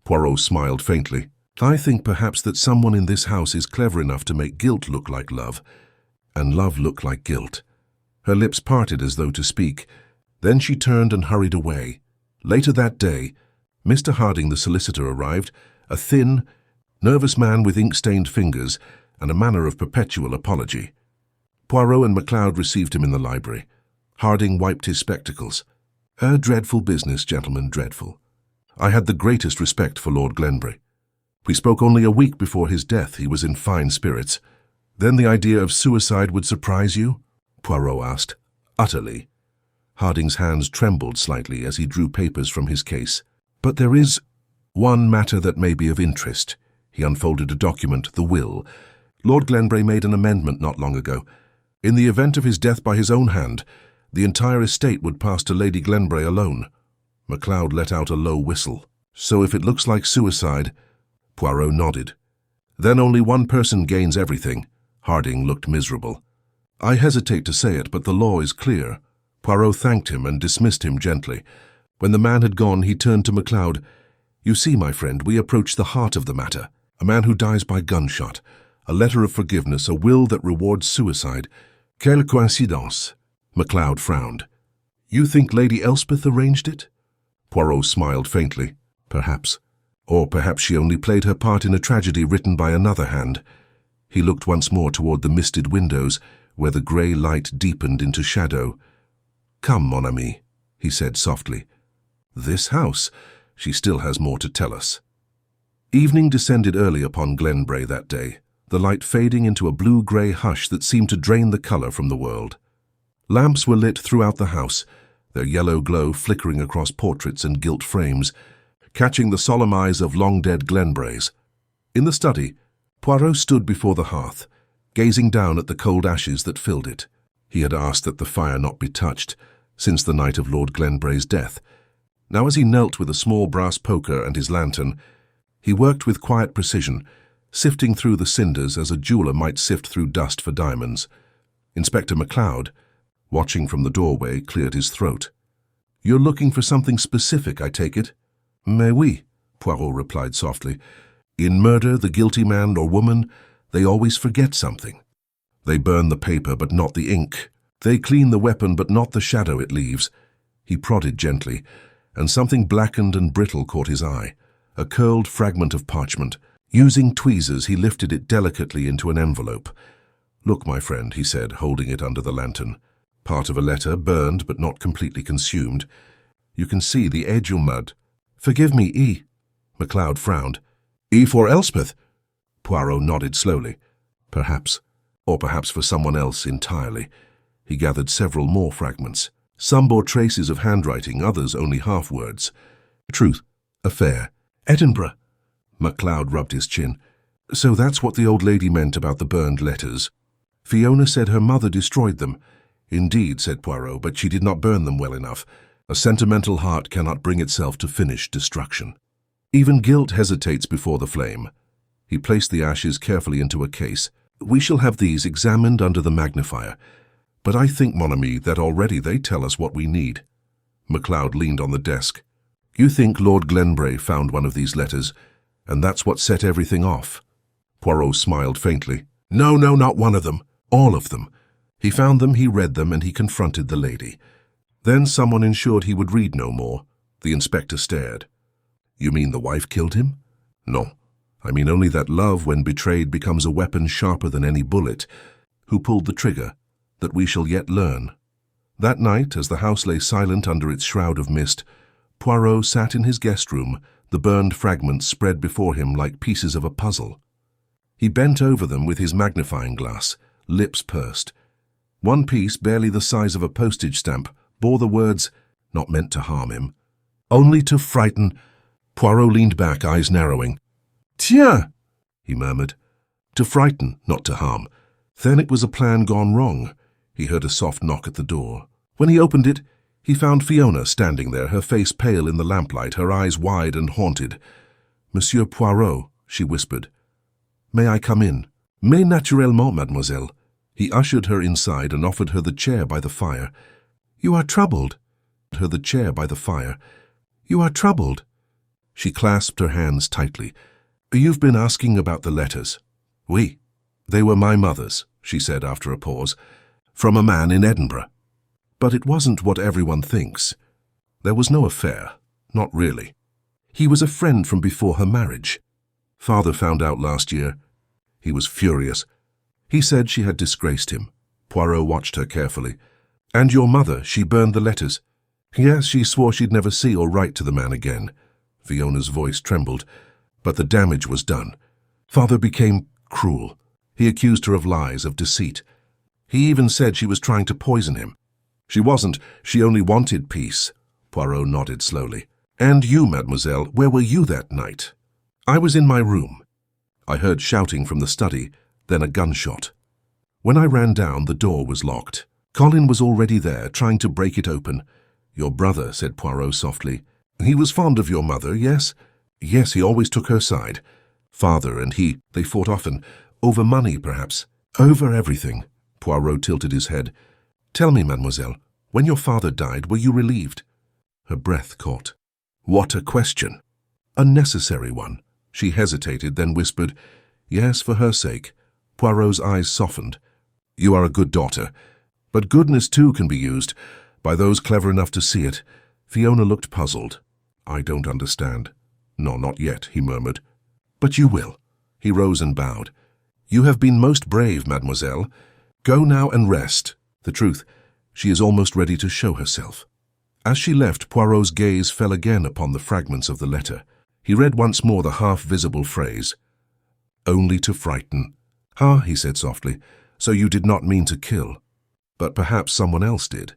Poirot smiled faintly. "I think perhaps that someone in this house is clever enough to make guilt look like love, and love look like guilt." Her lips parted as though to speak. Then she turned and hurried away. Later that day, Mr. Harding the solicitor arrived, a thin, nervous man with ink-stained fingers and a manner of perpetual apology. Poirot and MacLeod received him in the library. Harding wiped his spectacles. "A dreadful business, gentlemen, dreadful. I had the greatest respect for Lord Glenbrae. We spoke only a week before his death. He was in fine spirits." "Then the idea of suicide would surprise you?" Poirot asked. "Utterly." Harding's hands trembled slightly as he drew papers from his case. "But there is one matter that may be of interest." He unfolded a document, the will. "Lord Glenbrae made an amendment not long ago. In the event of his death by his own hand, the entire estate would pass to Lady Glenbrae alone." MacLeod let out a low whistle. "So if it looks like suicide—" Poirot nodded. "Then only one person gains everything." Harding looked miserable. "I hesitate to say it, but the law is clear." Poirot thanked him and dismissed him gently. When the man had gone, he turned to MacLeod. "You see, my friend, we approach the heart of the matter. A man who dies by gunshot, a letter of forgiveness, a will that rewards suicide. Quelle coïncidence!" MacLeod frowned. "You think Lady Elspeth arranged it?" Poirot smiled faintly. "Perhaps." Or perhaps she only played her part in a tragedy written by another hand. He looked once more toward the misted windows, where the grey light deepened into shadow. "Come, mon ami," he said softly. "This house, she still has more to tell us." Evening descended early upon Glenbrae that day, the light fading into a blue-grey hush that seemed to drain the colour from the world. Lamps were lit throughout the house, their yellow glow flickering across portraits and gilt frames, catching the solemn eyes of long-dead Glenbraes. In the study, Poirot stood before the hearth, gazing down at the cold ashes that filled it. He had asked that the fire not be touched, since the night of Lord Glenbrae's death. Now as he knelt with a small brass poker and his lantern, he worked with quiet precision, sifting through the cinders as a jeweller might sift through dust for diamonds. Inspector MacLeod, watching from the doorway, cleared his throat. "You're looking for something specific, I take it?" "Mais oui," Poirot replied softly. "In murder, the guilty man or woman, they always forget something. They burn the paper, but not the ink. They clean the weapon, but not the shadow it leaves." He prodded gently, and something blackened and brittle caught his eye, a curled fragment of parchment. Using tweezers, he lifted it delicately into an envelope. "Look, my friend," he said, holding it under the lantern. "Part of a letter, burned but not completely consumed. You can see the edge of mud." "Forgive me, E." MacLeod frowned. "E for Elspeth?" Poirot nodded slowly. "Perhaps. Or perhaps for someone else entirely." He gathered several more fragments. Some bore traces of handwriting, others only half-words. "Truth. Affair. Edinburgh." MacLeod rubbed his chin. "So that's what the old lady meant about the burned letters. Fiona said her mother destroyed them." "Indeed," said Poirot, "but she did not burn them well enough. A sentimental heart cannot bring itself to finish destruction. Even guilt hesitates before the flame." He placed the ashes carefully into a case. "We shall have these examined under the magnifier. But I think, mon ami, that already they tell us what we need." MacLeod leaned on the desk. "You think Lord Glenbrae found one of these letters, and that's what set everything off?" Poirot smiled faintly. No, not one of them. All of them. He found them, he read them, and he confronted the lady. Then someone ensured he would read no more. The inspector stared. "You mean the wife killed him?" "No. I mean only that love, when betrayed, becomes a weapon sharper than any bullet. Who pulled the trigger? That we shall yet learn." That night, as the house lay silent under its shroud of mist, Poirot sat in his guest room, the burned fragments spread before him like pieces of a puzzle. He bent over them with his magnifying glass, lips pursed. One piece, barely the size of a postage stamp, bore the words, "Not meant to harm him." "Only to frighten." Poirot leaned back, eyes narrowing. "Tiens!" he murmured. "To frighten, not to harm. Then it was a plan gone wrong." He heard a soft knock at the door. When he opened it, he found Fiona standing there, her face pale in the lamplight, her eyes wide and haunted. "Monsieur Poirot," she whispered. "May I come in?" "Mais naturellement, mademoiselle." He ushered her inside and offered her the chair by the fire. "You are troubled." Her the chair by the fire. "You are troubled." She clasped her hands tightly. "You've been asking about the letters." "Oui. They were my mother's," she said after a pause. "From a man in Edinburgh. But it wasn't what everyone thinks. There was no affair. Not really. He was a friend from before her marriage. Father found out last year. He was furious. He said she had disgraced him." Poirot watched her carefully. "And your mother, she burned the letters?" "Yes, she swore she'd never see or write to the man again." Fiona's voice trembled. "But the damage was done. Father became cruel. He accused her of lies, of deceit. He even said she was trying to poison him. She wasn't. She only wanted peace." Poirot nodded slowly. "And you, mademoiselle, where were you that night?" "I was in my room. I heard shouting from the study, then a gunshot. When I ran down, the door was locked. Colin was already there, trying to break it open." "Your brother," said Poirot softly. "He was fond of your mother, yes?" "Yes, he always took her side. Father and he, they fought often. Over money, perhaps." "Over everything." Poirot tilted his head. "Tell me, mademoiselle, when your father died, were you relieved?" Her breath caught. "What a question!" "A necessary one." She hesitated, then whispered, "Yes, for her sake." Poirot's eyes softened. "You are a good daughter. But goodness, too, can be used, by those clever enough to see it." Fiona looked puzzled. "I don't understand." No, not yet, he murmured. But you will. He rose and bowed. You have been most brave, mademoiselle. Go now and rest. The truth, she is almost ready to show herself. As she left, Poirot's gaze fell again upon the fragments of the letter. He read once more the half-visible phrase, "Only to frighten." "Ah," he said softly, "so you did not mean to kill. But perhaps someone else did."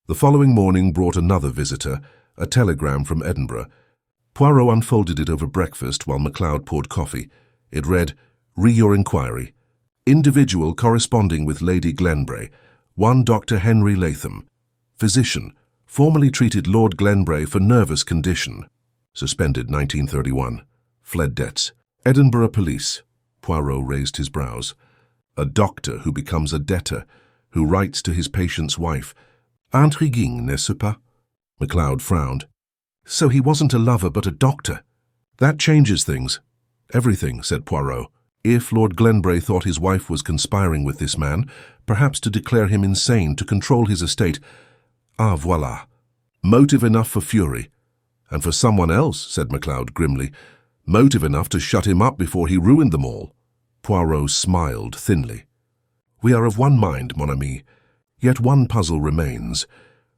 The following morning brought another visitor, a telegram from Edinburgh. Poirot unfolded it over breakfast while MacLeod poured coffee. It read, "Re your inquiry. Individual corresponding with Lady Glenbrae, one Dr. Henry Latham. Physician, formerly treated Lord Glenbrae for nervous condition. Suspended 1931. Fled debts. Edinburgh Police." Poirot raised his brows. "A doctor who becomes a debtor, who writes to his patient's wife. Intriguing, n'est-ce pas?" MacLeod frowned. "So he wasn't a lover but a doctor. That changes things." "Everything," said Poirot. "If Lord Glenbrae thought his wife was conspiring with this man, perhaps to declare him insane, to control his estate. Ah, voilà. Motive enough for fury. And for someone else," said MacLeod grimly, "motive enough to shut him up before he ruined them all." Poirot smiled thinly. "We are of one mind, mon ami. Yet one puzzle remains.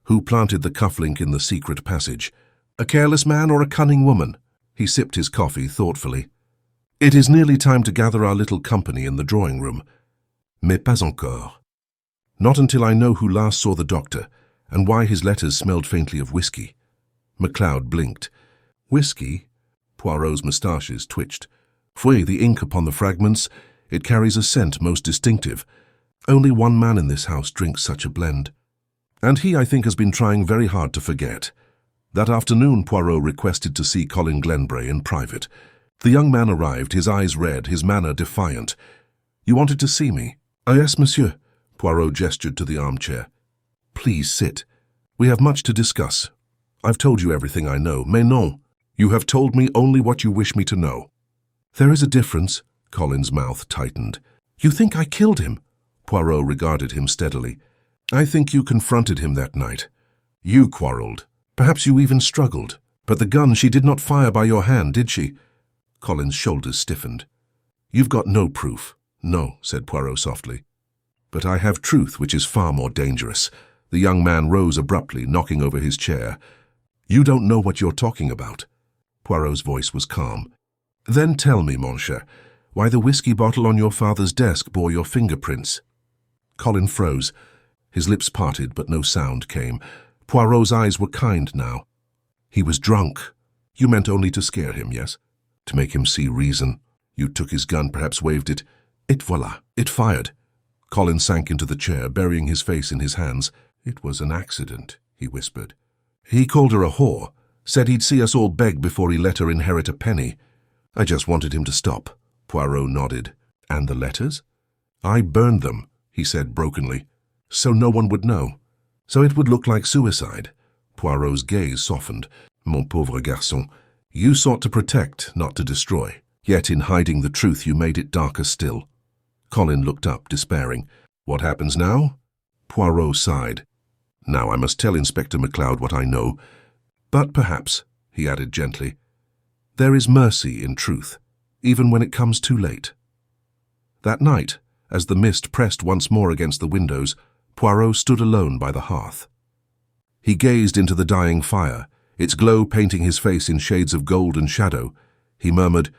Who planted the cufflink in the secret passage? A careless man or a cunning woman?" He sipped his coffee thoughtfully. "It is nearly time to gather our little company in the drawing-room. Mais pas encore. Not until I know who last saw the doctor, and why his letters smelled faintly of whiskey." MacLeod blinked. "Whiskey?" Poirot's moustaches twitched. "Fouille, the ink upon the fragments. It carries a scent most distinctive. Only one man in this house drinks such a blend. And he, I think, has been trying very hard to forget. That afternoon, Poirot requested to see Colin Glenbrae in private. The young man arrived, his eyes red, his manner defiant. "You wanted to see me?" "Ah, yes, monsieur." Poirot gestured to the armchair. "Please sit. We have much to discuss. I've told you everything I know. Mais non. You have told me only what you wish me to know." "There is a difference." Colin's mouth tightened. "You think I killed him?" Poirot regarded him steadily. "I think you confronted him that night. You quarreled. Perhaps you even struggled. But the gun, she did not fire by your hand, did she?" Colin's shoulders stiffened. "You've got no proof." "No," said Poirot softly. "But I have truth, which is far more dangerous." The young man rose abruptly, knocking over his chair. "You don't know what you're talking about." Poirot's voice was calm. "Then tell me, mon cher, why the whiskey bottle on your father's desk bore your fingerprints." Colin froze. His lips parted, but no sound came. Poirot's eyes were kind now. "He was drunk. You meant only to scare him, yes? To make him see reason. You took his gun, perhaps waved it. It voilà, it fired." Colin sank into the chair, burying his face in his hands. "It was an accident," he whispered. "He called her a whore, said he'd see us all beg before he let her inherit a penny. I just wanted him to stop." Poirot nodded. "And the letters?" "I burned them," he said brokenly, "so no one would know. So it would look like suicide." Poirot's gaze softened. "Mon pauvre garçon, you sought to protect, not to destroy. Yet in hiding the truth you made it darker still." Colin looked up, despairing. "What happens now?" Poirot sighed. "Now I must tell Inspector MacLeod what I know. But perhaps," he added gently, "there is mercy in truth, even when it comes too late." That night, as the mist pressed once more against the windows, Poirot stood alone by the hearth. He gazed into the dying fire, its glow painting his face in shades of gold and shadow. He murmured,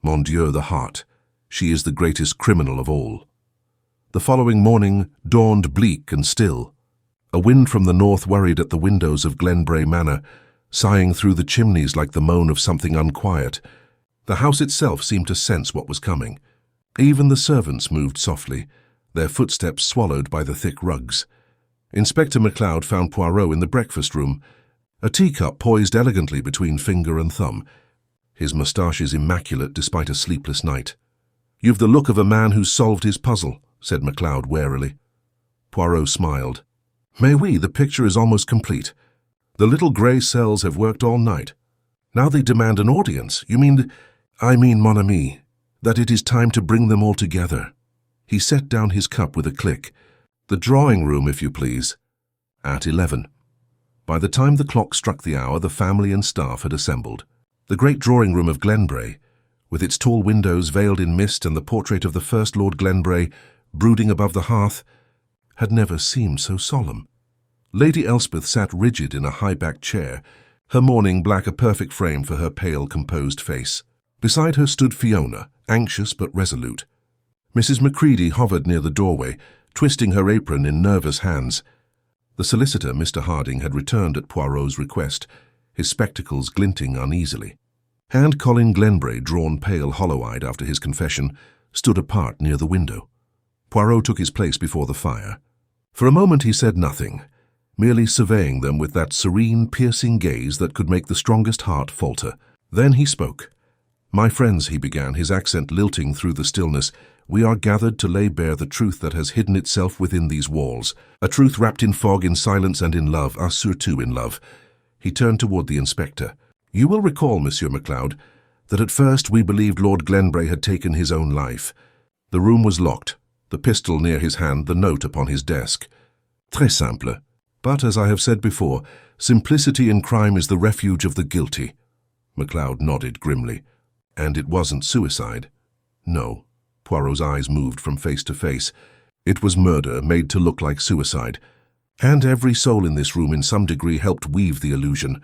"Mon Dieu, the heart. She is the greatest criminal of all." The following morning dawned bleak and still. A wind from the north worried at the windows of Glenbrae Manor, sighing through the chimneys like the moan of something unquiet. The house itself seemed to sense what was coming. Even the servants moved softly, their footsteps swallowed by the thick rugs. Inspector MacLeod found Poirot in the breakfast room, a teacup poised elegantly between finger and thumb, his moustaches immaculate despite a sleepless night. "You've the look of a man who's solved his puzzle," said MacLeod warily. Poirot smiled. "Mais oui, the picture is almost complete. The little grey cells have worked all night. Now they demand an audience. You mean, I mean, mon ami, that it is time to bring them all together." He set down his cup with a click. "The drawing room, if you please." At 11. By the time the clock struck the hour, the family and staff had assembled. The great drawing-room of Glenbrae, with its tall windows veiled in mist and the portrait of the first Lord Glenbrae brooding above the hearth, had never seemed so solemn. Lady Elspeth sat rigid in a high-backed chair, her mourning black a perfect frame for her pale, composed face. Beside her stood Fiona, anxious but resolute. Mrs. Macready hovered near the doorway, twisting her apron in nervous hands. The solicitor, Mr. Harding, had returned at Poirot's request, his spectacles glinting uneasily. And Colin Glenbrae, drawn pale, hollow-eyed after his confession, stood apart near the window. Poirot took his place before the fire. For a moment he said nothing, merely surveying them with that serene, piercing gaze that could make the strongest heart falter. Then he spoke. "My friends," he began, his accent lilting through the stillness, "we are gathered to lay bare the truth that has hidden itself within these walls, a truth wrapped in fog, in silence, and in love, surtout in love." He turned toward the inspector. "You will recall, Monsieur MacLeod, that at first we believed Lord Glenbrae had taken his own life. The room was locked, the pistol near his hand, the note upon his desk. Très simple. But, as I have said before, simplicity in crime is the refuge of the guilty." MacLeod nodded grimly. "And it wasn't suicide?" "No." Poirot's eyes moved from face to face. "It was murder made to look like suicide. And every soul in this room in some degree helped weave the illusion."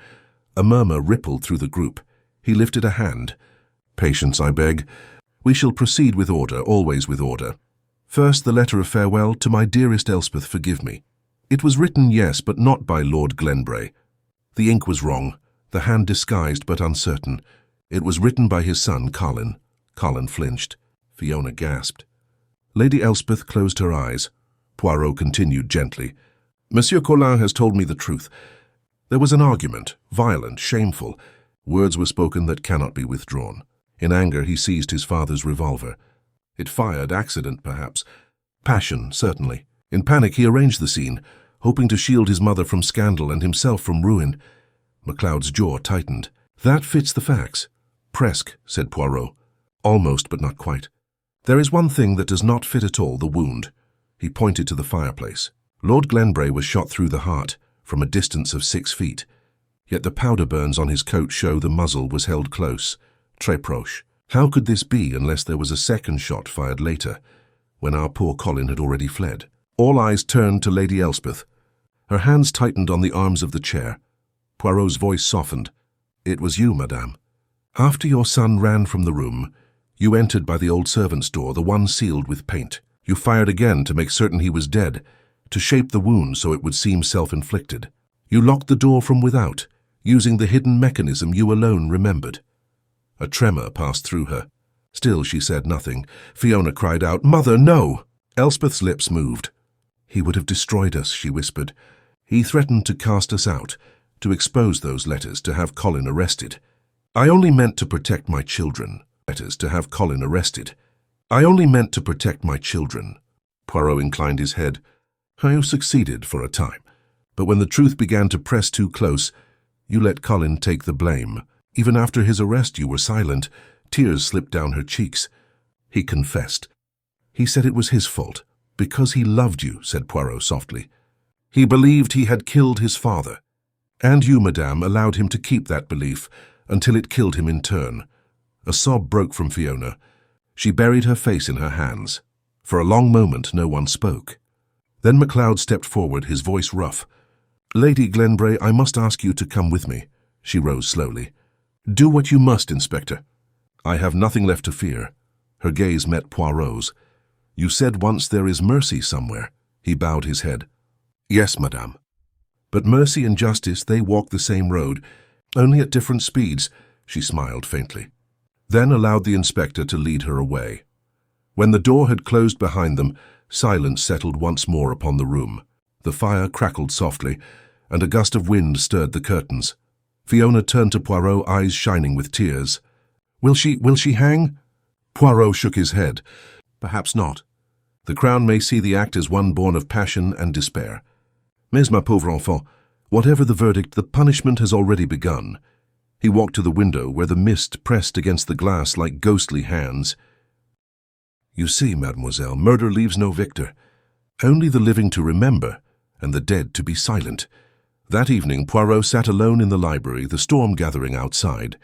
A murmur rippled through the group. He lifted a hand. "Patience, I beg. We shall proceed with order, always with order. First, the letter of farewell to my dearest Elspeth, forgive me. It was written, yes, but not by Lord Glenbrae. The ink was wrong, the hand disguised but uncertain. It was written by his son, Colin." Colin flinched. Fiona gasped. Lady Elspeth closed her eyes. Poirot continued gently. "Monsieur Colin has told me the truth. There was an argument, violent, shameful. Words were spoken that cannot be withdrawn. In anger he seized his father's revolver. It fired, accident perhaps. Passion, certainly. In panic he arranged the scene, hoping to shield his mother from scandal and himself from ruin." MacLeod's jaw tightened. "That fits the facts." "Presque," said Poirot. "Almost, but not quite. There is one thing that does not fit at all, the wound." He pointed to the fireplace. "Lord Glenbrae was shot through the heart, from a distance of 6 feet. Yet the powder burns on his coat show the muzzle was held close, très proche. How could this be unless there was a second shot fired later, when our poor Colin had already fled?" All eyes turned to Lady Elspeth. Her hands tightened on the arms of the chair. Poirot's voice softened. "It was you, madame. After your son ran from the room, you entered by the old servant's door, the one sealed with paint. You fired again to make certain he was dead, to shape the wound so it would seem self-inflicted. You locked the door from without, using the hidden mechanism you alone remembered." A tremor passed through her. Still she said nothing. Fiona cried out, "Mother, no!" Elspeth's lips moved. "He would have destroyed us," she whispered. "He threatened to cast us out, to expose those letters, to have Colin arrested. I only meant to protect my children." Letters to have Colin arrested. "I only meant to protect my children." Poirot inclined his head. "You succeeded for a time, but when the truth began to press too close, you let Colin take the blame. Even after his arrest you were silent." Tears slipped down her cheeks. "He confessed. He said it was his fault, because he loved you," said Poirot softly. "He believed he had killed his father. And you, madame, allowed him to keep that belief, until it killed him in turn." A sob broke from Fiona. She buried her face in her hands. For a long moment no one spoke. Then MacLeod stepped forward, his voice rough. "Lady Glenbrae, I must ask you to come with me." She rose slowly. "Do what you must, Inspector. I have nothing left to fear." Her gaze met Poirot's. "You said once there is mercy somewhere." He bowed his head. "Yes, madame. But mercy and justice, they walk the same road, only at different speeds." She smiled faintly, then allowed the inspector to lead her away. When the door had closed behind them, silence settled once more upon the room. The fire crackled softly, and a gust of wind stirred the curtains. Fiona turned to Poirot, eyes shining with tears. Will she hang?" Poirot shook his head. "Perhaps not. The Crown may see the act as one born of passion and despair. Mais, ma pauvre enfant, whatever the verdict, the punishment has already begun." He walked to the window, where the mist pressed against the glass like ghostly hands. "You see, mademoiselle, murder leaves no victor. Only the living to remember, and the dead to be silent." That evening Poirot sat alone in the library, the storm gathering outside.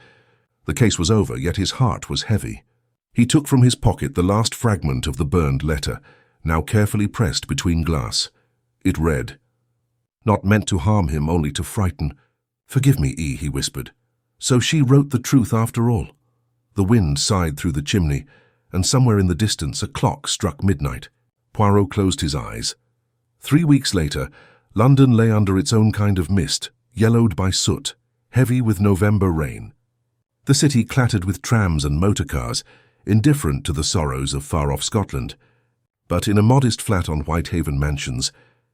The case was over, yet his heart was heavy. He took from his pocket the last fragment of the burned letter, now carefully pressed between glass. It read, "Not meant to harm him, only to frighten. Forgive me, E," he whispered. So she wrote the truth after all. The wind sighed through the chimney, and somewhere in the distance a clock struck midnight. Poirot closed his eyes. 3 weeks later, London lay under its own kind of mist, yellowed by soot, heavy with November rain. The city clattered with trams and motor cars, indifferent to the sorrows of far-off Scotland. But in a modest flat on Whitehaven Mansions,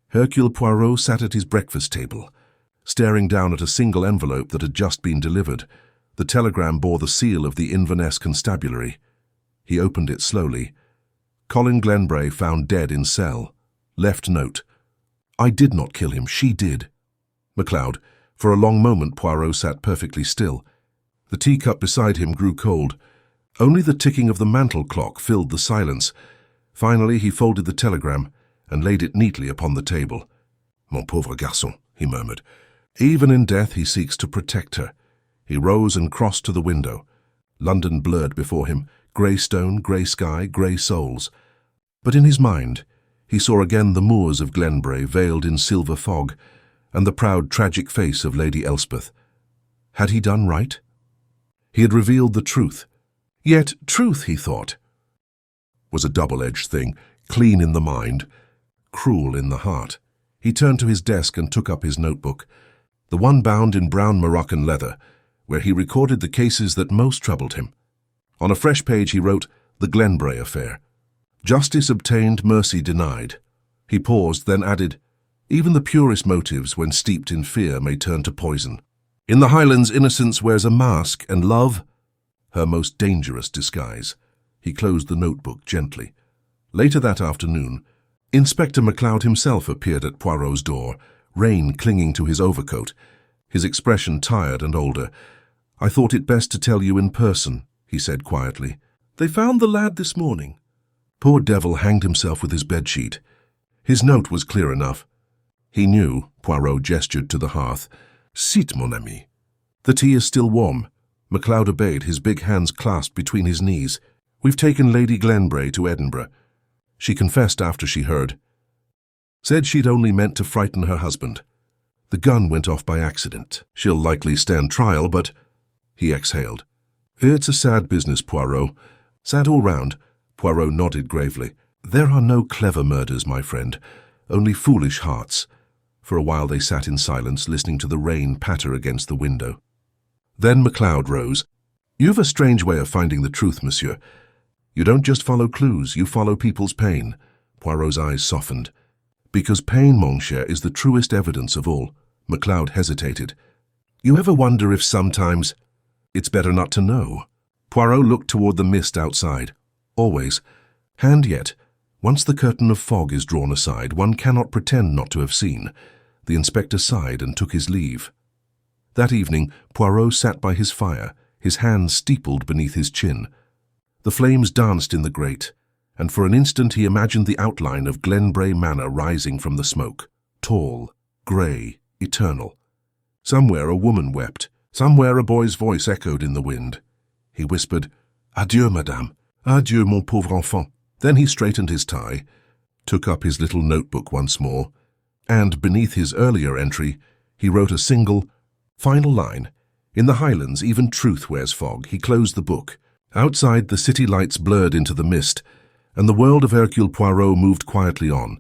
Hercule Poirot sat at his breakfast table, staring down at a single envelope that had just been delivered. The telegram bore the seal of the Inverness Constabulary. He opened it slowly. Colin Glenbrae found dead in cell. Left note. I did not kill him, she did. MacLeod. For a long moment Poirot sat perfectly still. The teacup beside him grew cold. Only the ticking of the mantel clock filled the silence. Finally he folded the telegram and laid it neatly upon the table. Mon pauvre garçon, he murmured. Even in death he seeks to protect her. He rose and crossed to the window. London blurred before him, grey stone, grey sky, grey souls. But in his mind he saw again the moors of Glenbrae veiled in silver fog, and the proud tragic face of Lady Elspeth. Had he done right? He had revealed the truth. Yet truth, he thought, was a double-edged thing, clean in the mind, cruel in the heart. He turned to his desk and took up his notebook, the one bound in brown Moroccan leather, where he recorded the cases that most troubled him. On a fresh page he wrote, "The Glenbrae affair. Justice obtained, mercy denied." He paused, then added, "Even the purest motives, when steeped in fear, may turn to poison. In the Highlands, innocence wears a mask, and love, her most dangerous disguise." He closed the notebook gently. Later that afternoon, Inspector MacLeod himself appeared at Poirot's door, rain clinging to his overcoat, his expression tired and older. "I thought it best to tell you in person," he said quietly. "They found the lad this morning." Poor devil hanged himself with his bedsheet. His note was clear enough. He knew, Poirot gestured to the hearth. "Sit, mon ami." "The tea is still warm." MacLeod obeyed, his big hands clasped between his knees. "We've taken Lady Glenbrae to Edinburgh. She confessed after she heard. Said she'd only meant to frighten her husband. The gun went off by accident. She'll likely stand trial, but—" He exhaled. "It's a sad business, Poirot. Sad all round." Poirot nodded gravely. "There are no clever murders, my friend, only foolish hearts." For a while they sat in silence, listening to the rain patter against the window. Then MacLeod rose. "You've a strange way of finding the truth, monsieur. You don't just follow clues, you follow people's pain." Poirot's eyes softened. "Because pain, mon cher, is the truest evidence of all." MacLeod hesitated. "You ever wonder if sometimes it's better not to know?" Poirot looked toward the mist outside. "Always. And yet, once the curtain of fog is drawn aside, one cannot pretend not to have seen." The inspector sighed and took his leave. That evening, Poirot sat by his fire, his hands steepled beneath his chin. The flames danced in the grate, and for an instant he imagined the outline of Glenbrae Manor rising from the smoke, tall, grey, eternal. Somewhere a woman wept, somewhere a boy's voice echoed in the wind. He whispered, "Adieu, madame. Adieu, mon pauvre enfant." Then he straightened his tie, took up his little notebook once more, and beneath his earlier entry he wrote a single, final line. "In the Highlands, even truth wears fog." He closed the book. Outside, the city lights blurred into the mist, and the world of Hercule Poirot moved quietly on,